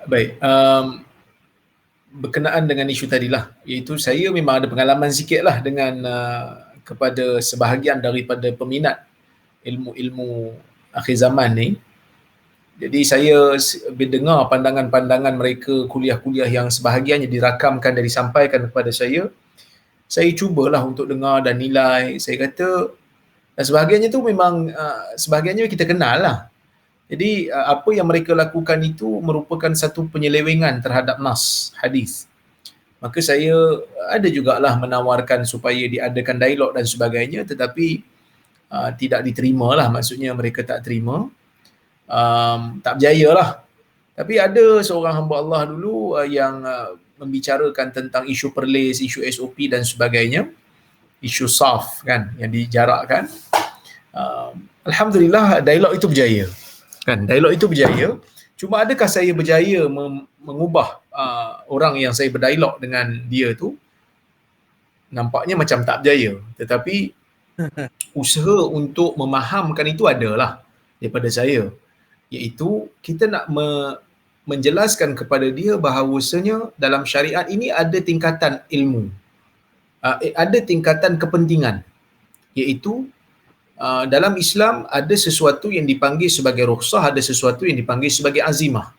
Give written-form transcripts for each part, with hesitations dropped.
Baik, berkenaan dengan isu tadilah, iaitu saya memang ada pengalaman sikit lah dengan kepada sebahagian daripada peminat ilmu-ilmu akhir zaman ni. Jadi saya dengar pandangan-pandangan mereka, kuliah-kuliah yang sebahagiannya dirakamkan dan disampaikan kepada saya cubalah untuk dengar dan nilai. Saya kata, dan sebahagiannya tu memang, sebahagiannya kita kenal lah. Jadi apa yang mereka lakukan itu merupakan satu penyelewengan terhadap nas, hadis. Maka saya ada jugalah menawarkan supaya diadakan dialog dan sebagainya, tetapi tidak diterima lah, maksudnya mereka tak terima, tak berjaya lah. Tapi ada seorang hamba Allah dulu yang membicarakan tentang isu perlis, isu SOP dan sebagainya, isu saf kan, yang dijarakkan. Alhamdulillah dialog itu berjaya. Kan, dialog itu berjaya. Cuma adakah saya berjaya mengubah orang yang saya berdialog dengan dia tu? Nampaknya macam tak berjaya. Tetapi usaha untuk memahamkan itu adalah daripada saya. Iaitu kita nak menjelaskan kepada dia bahawasanya dalam syariat ini ada tingkatan ilmu. Ada tingkatan kepentingan. Iaitu dalam Islam ada sesuatu yang dipanggil sebagai rukhsah, ada sesuatu yang dipanggil sebagai azimah.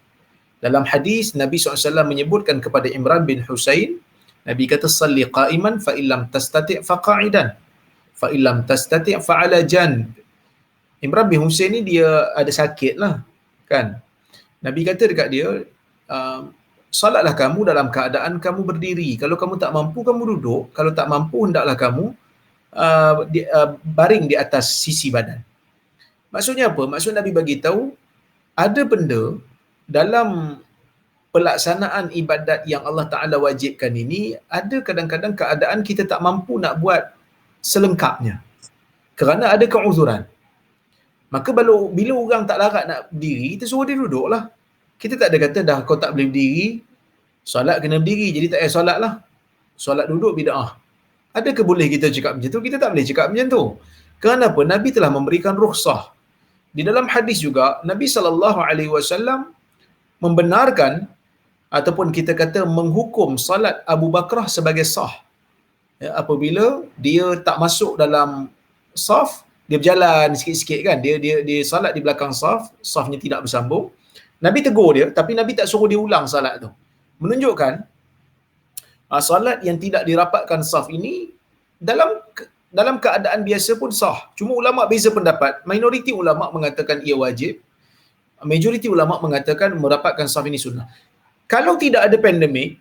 Dalam hadis Nabi SAW menyebutkan kepada Imran bin Husain, Nabi kata salli qa'iman fa illam tastati' fa qa'idan fa illam tastati' fa ala janb. Imran bin Husain ni dia ada sakit lah kan. Nabi kata dekat dia, salatlah kamu dalam keadaan kamu berdiri. Kalau kamu tak mampu, kamu duduk. Kalau tak mampu, hendaklah kamu baring di atas sisi badan. Maksudnya apa? Maksud Nabi bagi tahu ada benda dalam pelaksanaan ibadat yang Allah Ta'ala wajibkan ini, ada kadang-kadang keadaan kita tak mampu nak buat selengkapnya kerana ada keuzuran. Maka bila orang tak larat nak berdiri, kita suruh dia duduk lah. Kita tak ada kata dah kau tak boleh berdiri, solat kena berdiri, jadi tak payah solat lah. Solat duduk bid'ah. Adakah boleh kita cakap macam tu? Kita tak boleh cakap macam tu. Kenapa? Nabi telah memberikan rukhsah. Di dalam hadis juga, Nabi SAW membenarkan ataupun kita kata menghukum salat Abu Bakrah sebagai sah. Ya, apabila dia tak masuk dalam saf, dia berjalan sikit-sikit kan. Dia salat di belakang saf, safnya tidak bersambung. Nabi tegur dia, tapi Nabi tak suruh dia ulang salat tu. Menunjukkan salat yang tidak dirapatkan saf ini dalam keadaan biasa pun sah. Cuma ulama beza pendapat. Minoriti ulama mengatakan ia wajib. Majoriti ulama mengatakan merapatkan saf ini sunnah. Kalau tidak ada pandemik,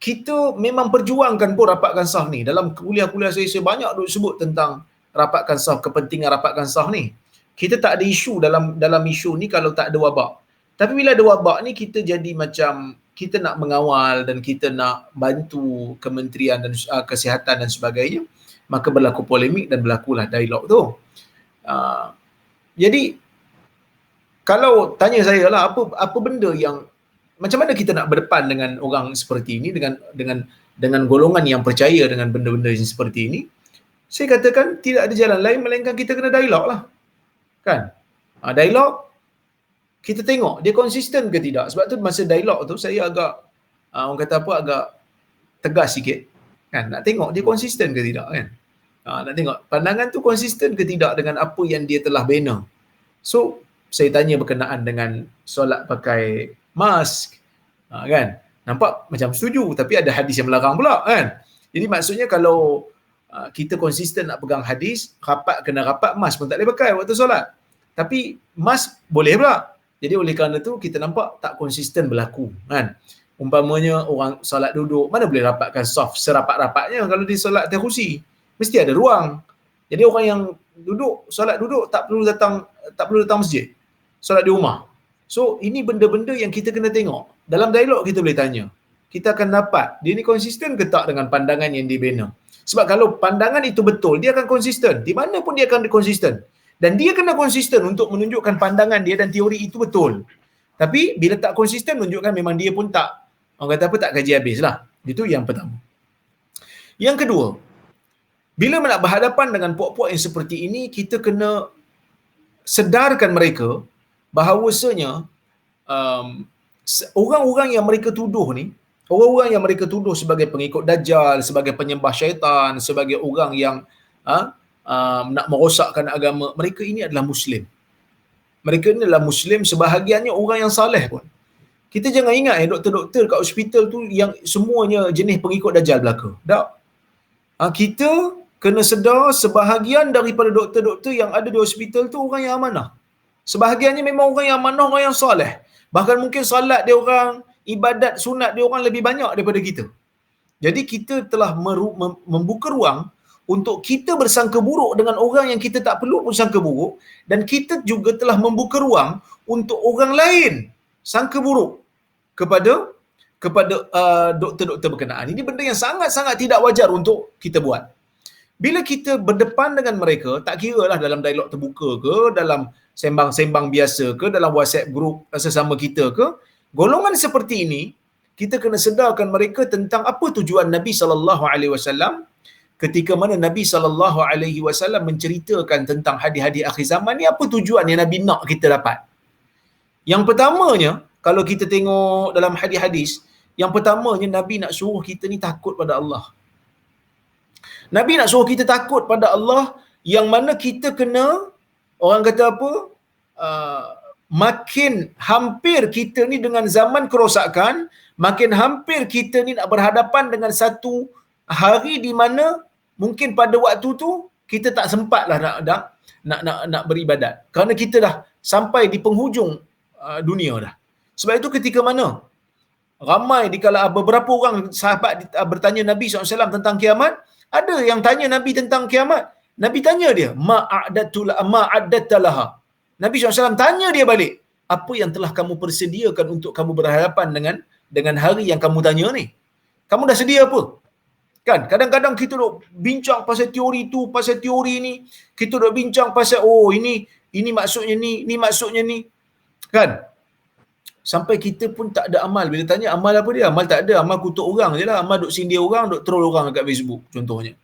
kita memang perjuangkan pun rapatkan saf ni. Dalam kuliah-kuliah saya banyak duk sebut tentang rapatkan saf, kepentingan rapatkan saf ni. Kita tak ada isu dalam isu ni kalau tak ada wabak. Tapi bila ada wabak ni, kita jadi macam kita nak mengawal dan kita nak bantu kementerian dan kesihatan dan sebagainya, maka berlaku polemik dan berlakulah dialog tu. Jadi kalau tanya saya lah, apa benda yang macam mana kita nak berdepan dengan orang seperti ini, dengan golongan yang percaya dengan benda-benda yang seperti ini? Saya katakan tidak ada jalan lain melainkan kita kena dialog lah. Kan? Dialog, kita tengok dia konsisten ke tidak. Sebab tu masa dialog tu saya agak orang kata apa, agak tegas sikit kan, nak tengok dia konsisten ke tidak kan. Nak tengok pandangan tu konsisten ke tidak dengan apa yang dia telah bina. So saya tanya berkenaan dengan solat pakai mask kan, nampak macam setuju tapi ada hadis yang melarang pula kan. Jadi maksudnya kalau kita konsisten nak pegang hadis, rapat kena rapat, mask pun tak boleh pakai waktu solat, tapi mask boleh pula. Jadi oleh kerana tu kita nampak tak konsisten berlaku kan. Umpamanya orang solat duduk, mana boleh rapatkan saf serapat-rapatnya kalau di solat atas kursi. Mesti ada ruang. Jadi orang yang duduk, solat duduk tak perlu datang masjid. Solat di rumah. So ini benda-benda yang kita kena tengok. Dalam dialog kita boleh tanya. Kita akan dapat dia ni konsisten ke tak dengan pandangan yang dibina. Sebab kalau pandangan itu betul, dia akan konsisten. Di mana pun dia akan konsisten. Dan dia kena konsisten untuk menunjukkan pandangan dia dan teori itu betul. Tapi bila tak konsisten, menunjukkan memang dia pun tak, orang kata apa, tak kaji habis lah. Itu yang pertama. Yang kedua, bila nak berhadapan dengan puak-puak yang seperti ini, kita kena sedarkan mereka bahawasanya Orang-orang yang mereka tuduh ni, orang-orang yang mereka tuduh sebagai pengikut Dajjal, sebagai penyembah syaitan, sebagai orang yang ha, nak merosakkan agama, mereka ini adalah Muslim. Mereka ni adalah Muslim, sebahagiannya orang yang saleh pun. Kita jangan ingat doktor-doktor kat hospital tu yang semuanya jenis pengikut Dajjal belaka. Tak. Kita kena sedar sebahagian daripada doktor-doktor yang ada di hospital tu orang yang amanah. Sebahagiannya memang orang yang amanah, orang yang soleh. Bahkan mungkin salat dia orang, ibadat sunat dia orang lebih banyak daripada kita. Jadi kita telah membuka ruang untuk kita bersangka buruk dengan orang yang kita tak perlu pun sangka buruk, dan kita juga telah membuka ruang untuk orang lain sangka buruk kepada doktor-doktor berkenaan. Ini benda yang sangat-sangat tidak wajar untuk kita buat. Bila kita berdepan dengan mereka, tak kira lah dalam dialog terbuka ke, dalam sembang-sembang biasa ke, dalam WhatsApp group sesama kita ke, golongan seperti ini kita kena sedarkan mereka tentang apa tujuan Nabi SAW ketika mana Nabi SAW menceritakan tentang hadis-hadis akhir zaman ni. Apa tujuan yang Nabi nak kita dapat? Yang pertamanya, kalau kita tengok dalam hadis-hadis, yang pertamanya Nabi nak suruh kita ni takut pada Allah. Nabi nak suruh kita takut pada Allah, yang mana kita kena, orang kata apa, makin hampir kita ni dengan zaman kerosakan, makin hampir kita ni nak berhadapan dengan satu hari di mana mungkin pada waktu tu kita tak sempat lah nak beribadat, kerana kita dah sampai di penghujung dunia dah. Sebab itu ketika mana ramai beberapa orang sahabat bertanya Nabi SAW tentang kiamat, ada yang tanya Nabi tentang kiamat, Nabi tanya dia, ma'addattalaha. Nabi SAW tanya dia balik, apa yang telah kamu persediakan untuk kamu berhadapan dengan hari yang kamu tanya ni? Kamu dah sedia apa? Kan, kadang-kadang kita duk bincang pasal teori tu, pasal teori ni, kita duk bincang pasal ini maksudnya ni, ini maksudnya ni. Kan? Sampai kita pun tak ada amal. Bila tanya amal apa dia? Amal tak ada, amal kutuk orang je lah. Amal duk sindir orang, duk troll orang dekat Facebook contohnya.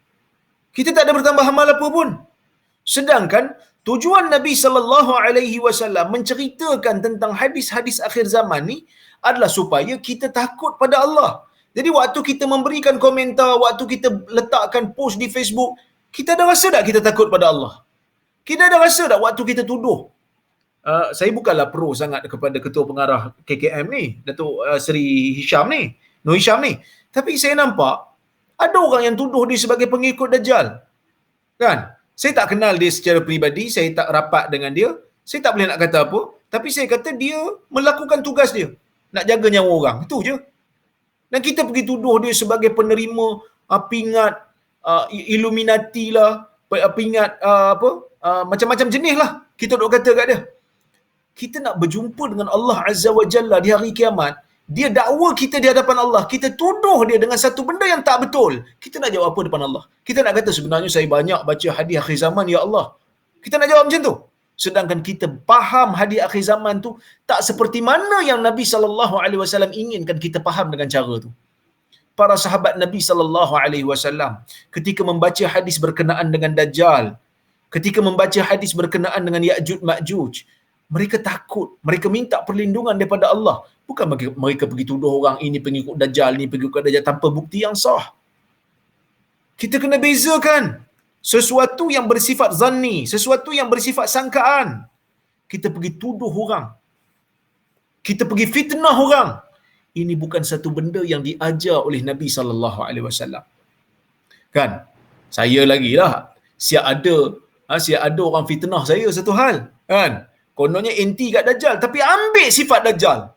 Kita tak ada bertambah amal apa pun. Sedangkan tujuan Nabi SAW menceritakan tentang hadis-hadis akhir zaman ni adalah supaya kita takut pada Allah. Jadi waktu kita memberikan komentar, waktu kita letakkan post di Facebook, kita ada rasa tak kita takut pada Allah? Kita ada rasa tak waktu kita tuduh? Saya bukanlah pro sangat kepada ketua pengarah KKM ni, Datuk Seri Hisham ni, Nur Hisham ni. Tapi saya nampak ada orang yang tuduh dia sebagai pengikut Dajjal. Kan? Saya tak kenal dia secara peribadi, saya tak rapat dengan dia, saya tak boleh nak kata apa, tapi saya kata dia melakukan tugas dia, nak jaga nyawa orang. Itu je. Dan kita pergi tuduh dia sebagai penerima pingat Illuminati lah, pingat macam-macam jenis lah kita duk kata kat dia. Kita nak berjumpa dengan Allah Azza wa Jalla di hari kiamat, dia dakwa kita di hadapan Allah, kita tuduh dia dengan satu benda yang tak betul. Kita nak jawab apa depan Allah? Kita nak kata sebenarnya saya banyak baca hadis akhir zaman, ya Allah. Kita nak jawab macam tu. Sedangkan kita faham hadis akhir zaman tu tak seperti mana yang Nabi SAW inginkan kita faham dengan cara tu. Para sahabat Nabi SAW ketika membaca hadis berkenaan dengan Dajjal, ketika membaca hadis berkenaan dengan Ya'juj Ma'juj, mereka takut, mereka minta perlindungan daripada Allah. Bukan mereka pergi tuduh orang ini pengikut Dajjal, ni pengikut Dajjal tanpa bukti yang sah. Kita kena bezakan sesuatu yang bersifat zanni, sesuatu yang bersifat sangkaan. Kita pergi tuduh orang, kita pergi fitnah orang. Ini bukan satu benda yang diajar oleh Nabi SAW. Kan? Saya lagi lah, siap ada orang fitnah saya satu hal. Kan? Kononnya anti kat Dajjal, tapi ambil sifat Dajjal,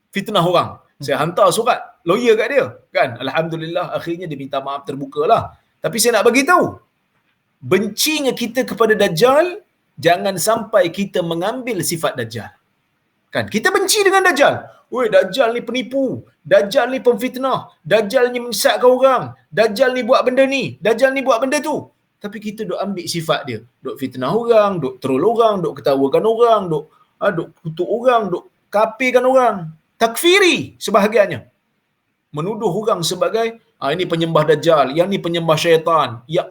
fitnah orang. Saya hantar surat lawyer kat dia. Kan? Alhamdulillah, akhirnya dia minta maaf terbuka lah. Tapi saya nak bagi tahu, bencinya kita kepada Dajjal, jangan sampai kita mengambil sifat Dajjal. Kan? Kita benci dengan Dajjal. Woi, Dajjal ni penipu, Dajjal ni pemfitnah, Dajjal ni menyesatkan orang, Dajjal ni buat benda ni, Dajjal ni buat benda tu. Tapi kita duk ambil sifat dia, duk fitnah orang, duk troll orang, duk ketawakan orang, duk kutuk orang, duk kafirkan orang, takfiri sebahagiannya, menuduh orang sebagai ini penyembah Dajjal, yang ni penyembah syaitan. Ya,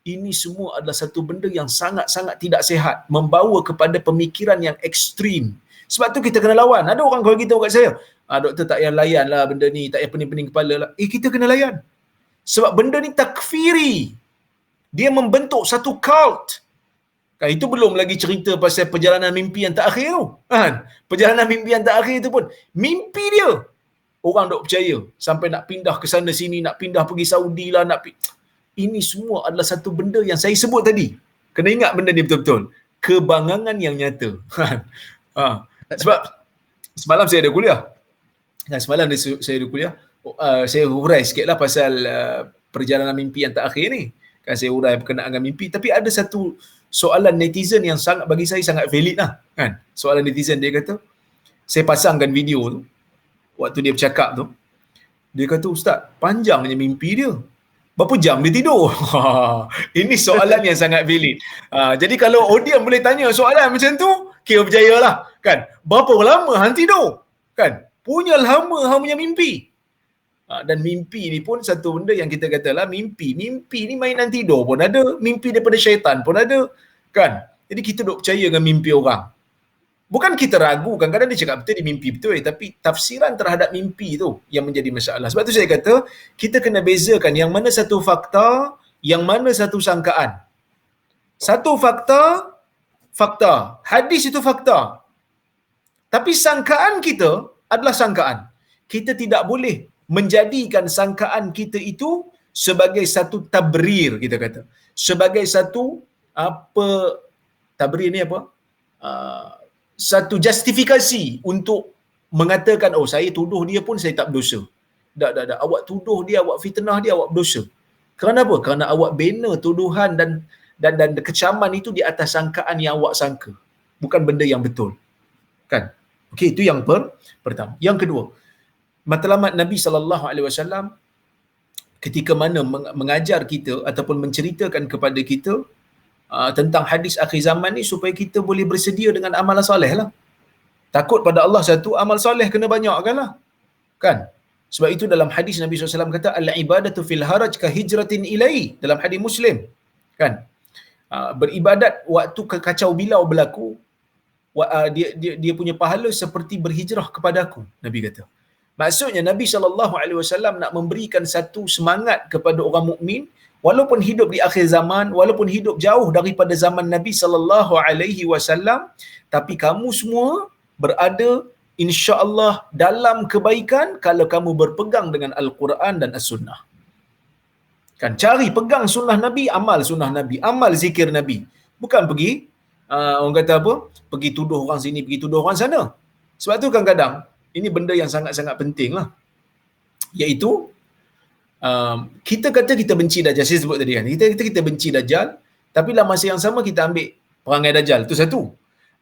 ini semua adalah satu benda yang sangat-sangat tidak sihat, membawa kepada pemikiran yang ekstrim, Sebab tu kita kena lawan. Ada orang kalau kita kat saya, doktor tak payah layan lah benda ni, tak payah pening-pening kepala lah. Kita kena layan. Sebab benda ni takfiri. Dia membentuk satu cult. Kan, itu belum lagi cerita pasal perjalanan mimpi yang tak akhir tu. Kan? Perjalanan mimpi yang tak akhir tu pun, mimpi dia. Orang dok percaya. Sampai nak pindah ke sana sini, nak pindah pergi Saudi lah. Ini semua adalah satu benda yang saya sebut tadi. Kena ingat benda ni betul-betul. Kebangangan yang nyata. Sebab semalam saya ada kuliah. Saya ada kuliah. Saya hurai sikit lah pasal perjalanan mimpi yang tak akhir ni. Kan saya hurai berkenaan dengan mimpi. Tapi ada satu soalan netizen yang sangat, bagi saya sangat valid lah. Kan? Soalan netizen dia kata, saya pasangkan video tu, waktu dia bercakap tu, dia kata, Ustaz, panjangnya mimpi dia. Berapa jam dia tidur? Ini soalan yang sangat valid. Jadi kalau audiens boleh tanya soalan macam tu, kira berjayalah. Kan? Berapa lama hang tidur? Kan? Punya lama hang punya mimpi. Dan mimpi ni pun satu benda yang kita katalah mimpi. Mimpi ni mainan tidur pun ada. Mimpi daripada syaitan pun ada. Kan? Jadi kita duk percaya dengan mimpi orang. Bukan kita ragu, kadang-kadang dia cakap betul, dia mimpi betul, tapi tafsiran terhadap mimpi tu yang menjadi masalah. Sebab tu saya kata, kita kena bezakan yang mana satu fakta, yang mana satu sangkaan. Satu fakta. Hadis itu fakta. Tapi sangkaan kita adalah sangkaan. Kita tidak boleh menjadikan sangkaan kita itu sebagai satu tabrir, kita kata. Sebagai satu, tabrir ni apa? Satu justifikasi untuk mengatakan, oh saya tuduh dia pun saya tak berdosa. Tak. Awak tuduh dia, awak fitnah dia, awak berdosa. Kerana apa? Kerana awak bina tuduhan dan kecaman itu di atas sangkaan yang awak sangka. Bukan benda yang betul. Kan? Okey, itu yang pertama. Yang kedua, matlamat Nabi SAW ketika mana mengajar kita ataupun menceritakan kepada kita tentang hadis akhir zaman ni supaya kita boleh bersedia dengan amal soleh lah. Takut pada Allah satu, amal soleh kena banyakkan lah. Kan? Sebab itu dalam hadis Nabi SAW kata, al-ibadatu fil haraj ka hijratin ilai. Dalam hadis Muslim. Kan? Beribadat waktu kacau bilau berlaku, dia punya pahala seperti berhijrah kepadaku, Nabi kata. Maksudnya Nabi SAW nak memberikan satu semangat kepada orang mukmin, walaupun hidup di akhir zaman, walaupun hidup jauh daripada zaman Nabi SAW, tapi kamu semua berada insya-Allah dalam kebaikan kalau kamu berpegang dengan Al-Quran dan As-Sunnah. Kan, cari pegang sunnah Nabi, amal sunnah Nabi, amal zikir Nabi. Bukan pergi orang kata apa? Pergi tuduh orang sini, pergi tuduh orang sana. Sebab tu kadang-kadang ini benda yang sangat-sangat penting lah. Iaitu kita kata kita benci Dajjal. Saya sebut tadi kan. Kita benci Dajjal, tapi dalam masa yang sama kita ambil perangai Dajjal. Itu satu.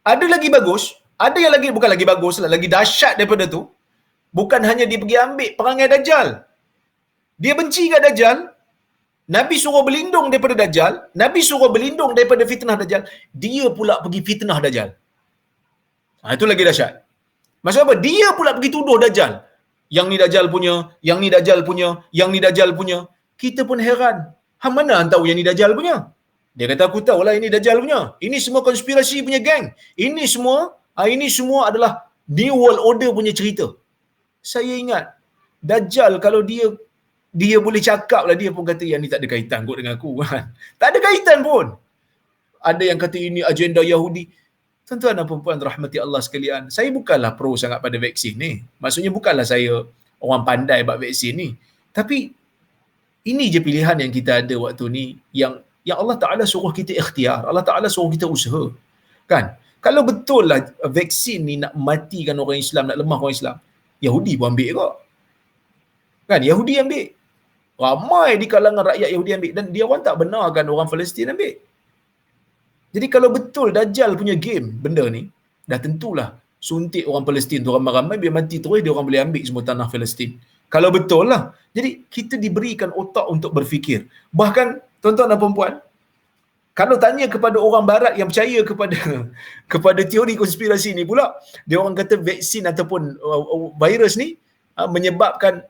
Ada lagi bagus, ada yang lagi bukan lagi bagus lah, lagi dahsyat daripada tu. Bukan hanya dia pergi ambil perangai Dajjal. Dia benci kat Dajjal. Nabi suruh berlindung daripada Dajjal. Nabi suruh berlindung daripada fitnah Dajjal. Dia pula pergi fitnah Dajjal. Itu lagi dahsyat. Maksud apa? Dia pula pergi tuduh Dajjal. Yang ni Dajjal punya, yang ni Dajjal punya, yang ni Dajjal punya. Kita pun heran. Hang mana hang tahu yang ni Dajjal punya? Dia kata, aku tahu lah ini Dajjal punya. Ini semua konspirasi punya geng. Ini semua adalah New World Order punya cerita. Saya ingat, Dajjal kalau dia boleh cakap lah, dia pun kata, yang ni tak ada kaitan kot dengan aku. Tak ada kaitan pun. Ada yang kata ini agenda Yahudi. Tuan-tuan dan puan-puan rahmati Allah sekalian, saya bukanlah pro sangat pada vaksin ni. Maksudnya bukanlah saya orang pandai buat vaksin ni. Tapi ini je pilihan yang kita ada waktu ni, yang Allah Ta'ala suruh kita ikhtiar. Allah Ta'ala suruh kita usaha. Kan? Kalau betul lah vaksin ni nak matikan orang Islam, nak lemah orang Islam, Yahudi pun ambil kok. Kan? Yahudi ambil. Ramai di kalangan rakyat Yahudi ambil. Dan dia orang tak benarkan orang Palestin ambil. Jadi kalau betul Dajjal punya game benda ni, dah tentulah suntik orang Palestin tu ramai-ramai, biar mati terus, dia orang boleh ambil semua tanah Palestin. Kalau betul lah. Jadi kita diberikan otak untuk berfikir. Bahkan tuan-tuan dan puan-puan, kalau tanya kepada orang barat yang percaya kepada teori konspirasi ni pula, dia orang kata vaksin ataupun virus ni menyebabkan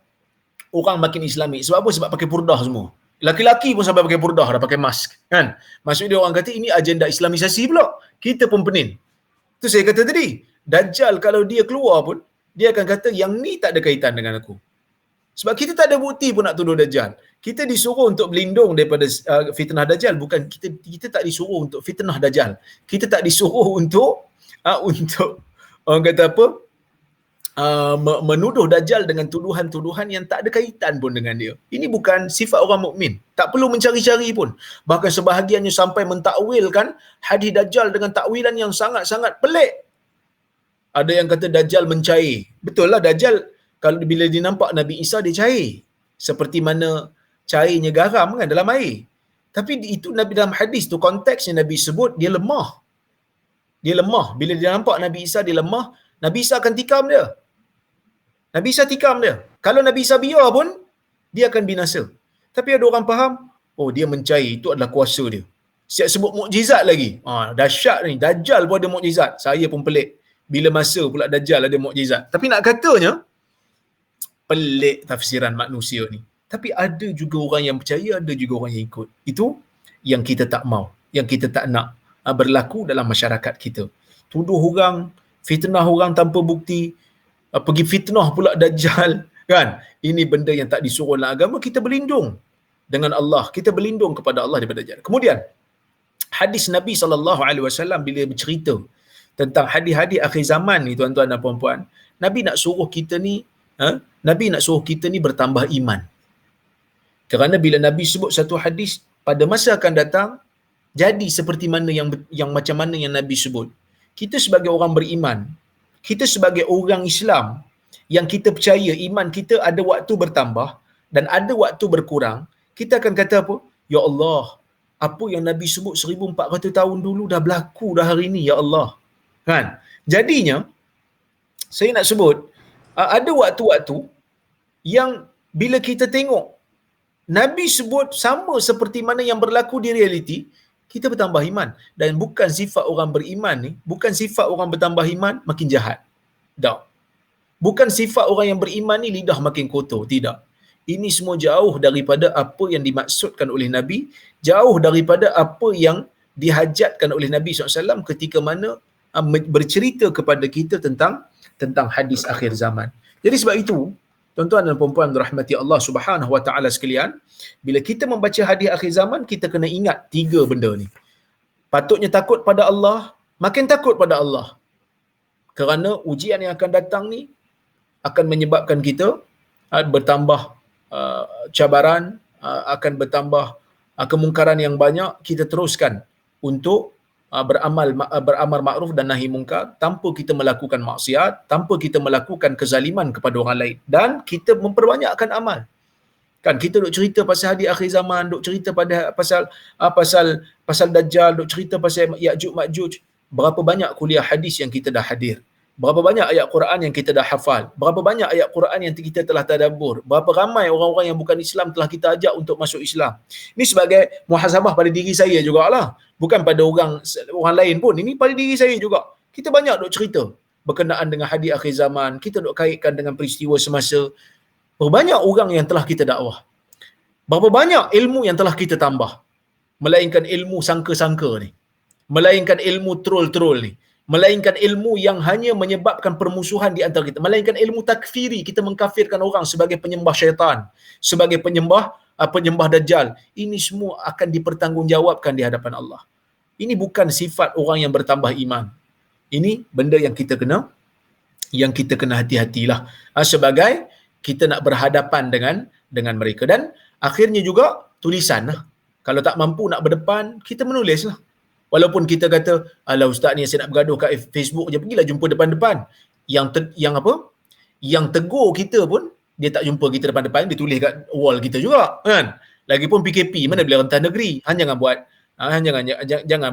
orang makin Islamik. Sebab apa? Sebab pakai purdah semua. Laki-laki pun sampai pakai purdah, dah pakai mask. Kan? Maksud dia orang kata ini agenda Islamisasi pula. Kita pun pening. Tu saya kata tadi. Dajjal kalau dia keluar pun, dia akan kata yang ni tak ada kaitan dengan aku. Sebab kita tak ada bukti pun nak tuduh Dajjal. Kita disuruh untuk berlindung daripada fitnah Dajjal, bukan kita tak disuruh untuk fitnah Dajjal. Kita tak disuruh untuk untuk orang kata apa? Menuduh Dajjal dengan tuduhan-tuduhan yang tak ada kaitan pun dengan dia. Ini bukan sifat orang mukmin. Tak perlu mencari-cari pun. Bahkan sebahagiannya sampai mentakwilkan hadis Dajjal dengan takwilan yang sangat-sangat pelik. Ada yang kata Dajjal mencair. Betul lah, Dajjal kalau bila dia nampak Nabi Isa dia cair. Seperti mana cairnya garam kan dalam air. Tapi itu Nabi dalam hadis tu konteksnya Nabi sebut dia lemah. Dia lemah. Bila dia nampak Nabi Isa dia lemah, Nabi Isa akan tikam dia. Nabi Isa tikam dia. Kalau Nabi Isa biar pun, dia akan binasa. Tapi ada orang faham, oh dia mencair, itu adalah kuasa dia. Siap sebut mukjizat lagi. Dahsyat ni, Dajjal pun ada mukjizat. Saya pun pelik. Bila masa pula Dajjal ada mukjizat. Tapi nak katanya, pelik tafsiran manusia ni. Tapi ada juga orang yang percaya, ada juga orang yang ikut. Itu yang kita tak mau, yang kita tak nak berlaku dalam masyarakat kita. Tuduh orang, fitnah orang tanpa bukti, pergi fitnah pula Dajjal, kan? Ini benda yang tak disuruh dalam agama. Kita berlindung dengan Allah, kita berlindung kepada Allah daripada Dajjal. Kemudian hadis Nabi SAW bila bercerita tentang hadis-hadis akhir zaman ni, tuan-tuan dan puan-puan, Nabi nak suruh kita ni Nabi nak suruh kita ni bertambah iman. Kerana bila Nabi sebut satu hadis, pada masa akan datang jadi seperti mana yang macam mana yang Nabi sebut. Kita sebagai orang beriman, kita sebagai orang Islam yang kita percaya iman kita ada waktu bertambah dan ada waktu berkurang, kita akan kata apa? Ya Allah, apa yang Nabi sebut 1400 tahun dulu dah berlaku dah hari ni, ya Allah. Kan? Jadinya saya nak sebut ada waktu-waktu yang bila kita tengok Nabi sebut sama seperti mana yang berlaku di realiti, kita bertambah iman. Dan bukan sifat orang beriman ni, bukan sifat orang bertambah iman makin jahat. Tak. Bukan sifat orang yang beriman ni lidah makin kotor. Tidak. Ini semua jauh daripada apa yang dimaksudkan oleh Nabi, jauh daripada apa yang dihajatkan oleh Nabi SAW ketika mana bercerita kepada kita tentang hadis akhir zaman. Jadi sebab itu, tuan-tuan dan puan-puan rahmati Allah Subhanahu wa taala sekalian, bila kita membaca hadis akhir zaman, kita kena ingat 3 benda ni. Patutnya takut pada Allah, makin takut pada Allah. Kerana ujian yang akan datang ni akan menyebabkan kita bertambah cabaran, akan bertambah kemungkaran yang banyak. Kita teruskan untuk beramal makruf dan nahi mungkar tanpa kita melakukan maksiat, tanpa kita melakukan kezaliman kepada orang lain, dan kita memperbanyakkan amal. Kan kita duk cerita pasal hadis akhir zaman, duk cerita pada pasal Dajjal, duk cerita pasal Ya'juj Ma'juj. Berapa banyak kuliah hadis yang kita dah hadir? Berapa banyak ayat Quran yang kita dah hafal? Berapa banyak ayat Quran yang kita telah tadabbur? Berapa ramai orang-orang yang bukan Islam telah kita ajak untuk masuk Islam? Ini sebagai muhasabah pada diri saya jugalah. Bukan pada orang lain pun. Ini pada diri saya juga. Kita banyak duk cerita berkenaan dengan hadis akhir zaman. Kita duk kaitkan dengan peristiwa semasa. Berapa banyak orang yang telah kita dakwah. Berapa banyak ilmu yang telah kita tambah. Melainkan ilmu sangka-sangka ni. Melainkan ilmu troll-troll ni. Melainkan ilmu yang hanya menyebabkan permusuhan di antara kita. Melainkan ilmu takfiri, kita mengkafirkan orang sebagai penyembah syaitan, sebagai penyembah Dajjal. Ini semua akan dipertanggungjawabkan di hadapan Allah. Ini bukan sifat orang yang bertambah iman. Ini benda yang kita kena hati-hatilah sebagai kita nak berhadapan dengan mereka. Dan akhirnya juga tulisan lah. Kalau tak mampu nak berdepan, kita menulis lah. Walaupun kita kata, alah ustaz ni saya nak bergaduh kat Facebook je, pergilah jumpa depan-depan. Yang tegur kita pun, dia tak jumpa kita depan-depan, dia tulis kat wall kita juga, kan? Lagipun PKP, mana boleh rentas negeri. Jangan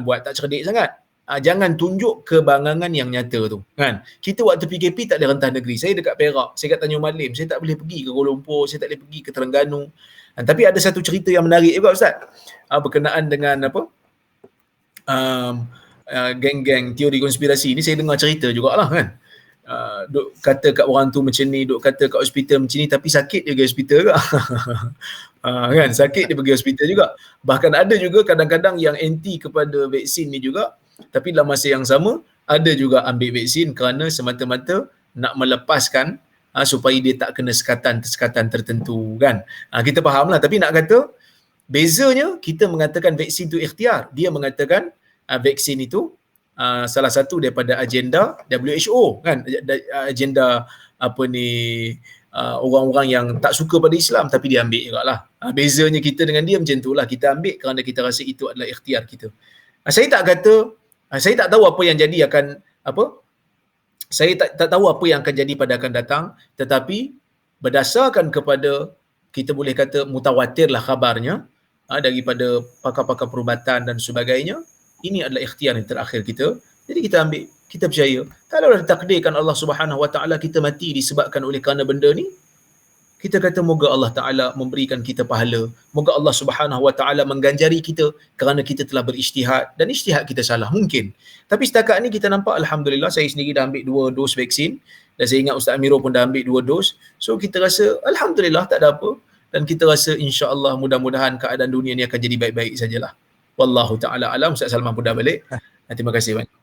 buat tak cerdik sangat. Jangan tunjuk kebangangan yang nyata tu, kan? Kita waktu PKP tak ada rentas negeri. Saya dekat Perak, saya kat Tanjung Malim, saya tak boleh pergi ke Kuala Lumpur, saya tak boleh pergi ke Terengganu. Tapi ada satu cerita yang menarik juga ustaz, berkenaan dengan geng-geng teori konspirasi ni. Saya dengar cerita jugalah, kan. Duk kata kat orang tu macam ni, duk kata kat hospital macam ni, tapi sakit dia pergi hospital juga. Kan, sakit dia pergi hospital juga. Bahkan ada juga kadang-kadang yang anti kepada vaksin ni juga, tapi dalam masa yang sama ada juga ambil vaksin kerana semata-mata nak melepaskan supaya dia tak kena sekatan tertentu kan. Kita fahamlah, tapi nak kata bezanya kita mengatakan vaksin itu ikhtiar, dia mengatakan vaksin itu salah satu daripada agenda WHO kan, agenda apa ni, orang-orang yang tak suka pada Islam tapi dia ambil jugalah. Bezanya kita dengan dia macam itulah, kita ambil kerana kita rasa itu adalah ikhtiar kita. Saya tak kata, saya tak tahu apa yang jadi akan apa, saya tak tahu apa yang akan jadi pada akan datang, tetapi berdasarkan kepada, kita boleh kata mutawatirlah khabarnya daripada pakar-pakar perubatan dan sebagainya, ini adalah ikhtiar yang terakhir kita. Jadi kita ambil, kita percaya. Kalau ditakdirkan Allah Subhanahu Wa Taala kita mati disebabkan oleh kerana benda ni, kita kata moga Allah Taala memberikan kita pahala. Moga Allah Subhanahu Wa Taala mengganjari kita kerana kita telah berijtihad, dan ijtihad kita salah mungkin. Tapi setakat ni kita nampak alhamdulillah, saya sendiri dah ambil 2 dos vaksin dan saya ingat Ustaz Amirul pun dah ambil 2 dos. So kita rasa alhamdulillah tak ada apa, dan kita rasa insya-Allah mudah-mudahan keadaan dunia ni akan jadi baik-baik sajalah. Wallahu taala alam. Ustaz Salman pun dah balik. Terima kasih banyak.